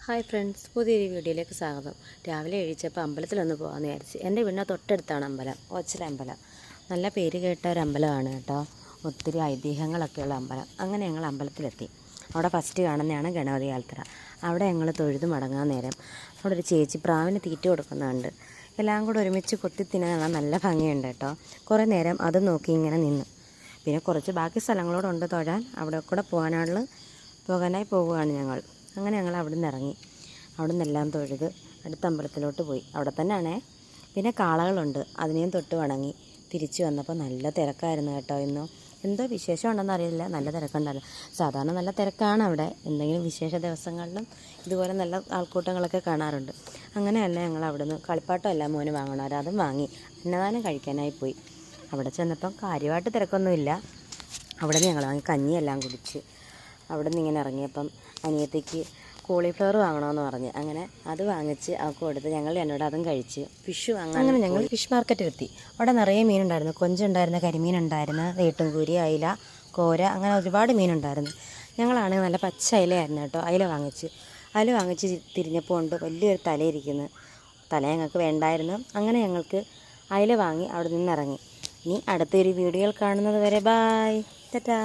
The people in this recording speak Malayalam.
ഹായ് ഫ്രണ്ട്സ്, പുതിയൊരു വീഡിയോയിലേക്ക് സ്വാഗതം. രാവിലെ എഴുന്നേറ്റപ്പോൾ അമ്പലത്തിലൊന്ന് പോകാമെന്ന് വിചാരിച്ച്. എൻ്റെ വീടിന് തൊട്ടടുത്താണ് അമ്പലം, ഓച്ചിറ അമ്പലം. നല്ല പേര് കേട്ട ഒരു അമ്പലമാണ് കേട്ടോ. ഒത്തിരി ഐതിഹ്യങ്ങളൊക്കെയുള്ള അമ്പലം. അങ്ങനെ ഞങ്ങൾ അമ്പലത്തിലെത്തി. അവിടെ ഫസ്റ്റ് കാണുന്നതാണ് ഗണപതി ആൽത്തറ. അവിടെ ഞങ്ങൾ തൊഴുത് മടങ്ങാൻ നേരം അവിടെ ഒരു ചേച്ചി പ്രാവിന് തീറ്റ കൊടുക്കുന്നുണ്ട്. എല്ലാം കൂടെ ഒരുമിച്ച് കൊത്തി തിന്നാൻ നല്ല ഭംഗിയുണ്ട് കേട്ടോ. കുറേ നേരം അത് നോക്കി ഇങ്ങനെ നിന്നു. പിന്നെ കുറച്ച് ബാക്കി സ്ഥലങ്ങളോടുണ്ട് തൊഴാൻ. അവിടെ കൂടെ പോകാനായി പോവുകയാണ് ഞങ്ങൾ. അങ്ങനെ ഞങ്ങൾ അവിടെ നിന്ന് ഇറങ്ങി. അവിടെ നിന്നെല്ലാം തൊഴുത് അടുത്ത അമ്പലത്തിലോട്ട് പോയി. അവിടെ തന്നെയാണേ. പിന്നെ കാളകളുണ്ട്, അതിനെയും തൊട്ട് വണങ്ങി തിരിച്ചു വന്നപ്പോൾ നല്ല തിരക്കായിരുന്നു കേട്ടോ. ഇന്നും എന്തോ വിശേഷം ഉണ്ടെന്ന് അറിയില്ല, നല്ല തിരക്കുണ്ടായിരുന്നു. സാധാരണ നല്ല തിരക്കാണ് അവിടെ. എന്തെങ്കിലും വിശേഷ ദിവസങ്ങളിലും ഇതുപോലെ നല്ല ആൾക്കൂട്ടങ്ങളൊക്കെ കാണാറുണ്ട്. അങ്ങനെയല്ല, ഞങ്ങൾ അവിടെ നിന്ന് കളിപ്പാട്ടമല്ല മോന് വാങ്ങണവർ അതും വാങ്ങി അന്നദാനം കഴിക്കാനായി പോയി. അവിടെ ചെന്നപ്പം കാര്യമായിട്ട് തിരക്കൊന്നുമില്ല. അവിടെ നിന്ന് ഞങ്ങൾ വാങ്ങി കഞ്ഞിയെല്ലാം കുടിച്ച് അവിടെ നിന്ന് ഇങ്ങനെ ഇറങ്ങിയപ്പം അനിയത്തിക്ക് കോളിഫ്ലവർ വാങ്ങണമെന്ന് പറഞ്ഞ് അങ്ങനെ അത് വാങ്ങിച്ച് അവൾക്ക് കൊടുത്ത് ഞങ്ങൾ എന്നോട് അതും കഴിച്ച് ഫിഷ് വാങ്ങാൻ അങ്ങനെ ഞങ്ങൾ ഫിഷ് മാർക്കറ്റിലെത്തി. അവിടെ നിറയെ മീനുണ്ടായിരുന്നു. കൊഞ്ചുണ്ടായിരുന്നു, കരിമീനുണ്ടായിരുന്നു, വേട്ടുംകൂരി, അയില, കോര, അങ്ങനെ ഒരുപാട് മീനുണ്ടായിരുന്നു. ഞങ്ങളാണെങ്കിൽ നല്ല പച്ച അയിലയായിരുന്നു കേട്ടോ. അയില വാങ്ങിച്ച് തിരിഞ്ഞപ്പോൾ ഉണ്ട് വലിയൊരു തലയിരിക്കുന്നു. തല ഞങ്ങൾക്ക് വേണ്ടായിരുന്നു. അങ്ങനെ ഞങ്ങൾക്ക് അയില വാങ്ങി അവിടെ നിന്നിറങ്ങി. ഇനി അടുത്തൊരു വീഡിയോയിൽ കാണുന്നത് വരെ ബായ്, ടാറ്റാ.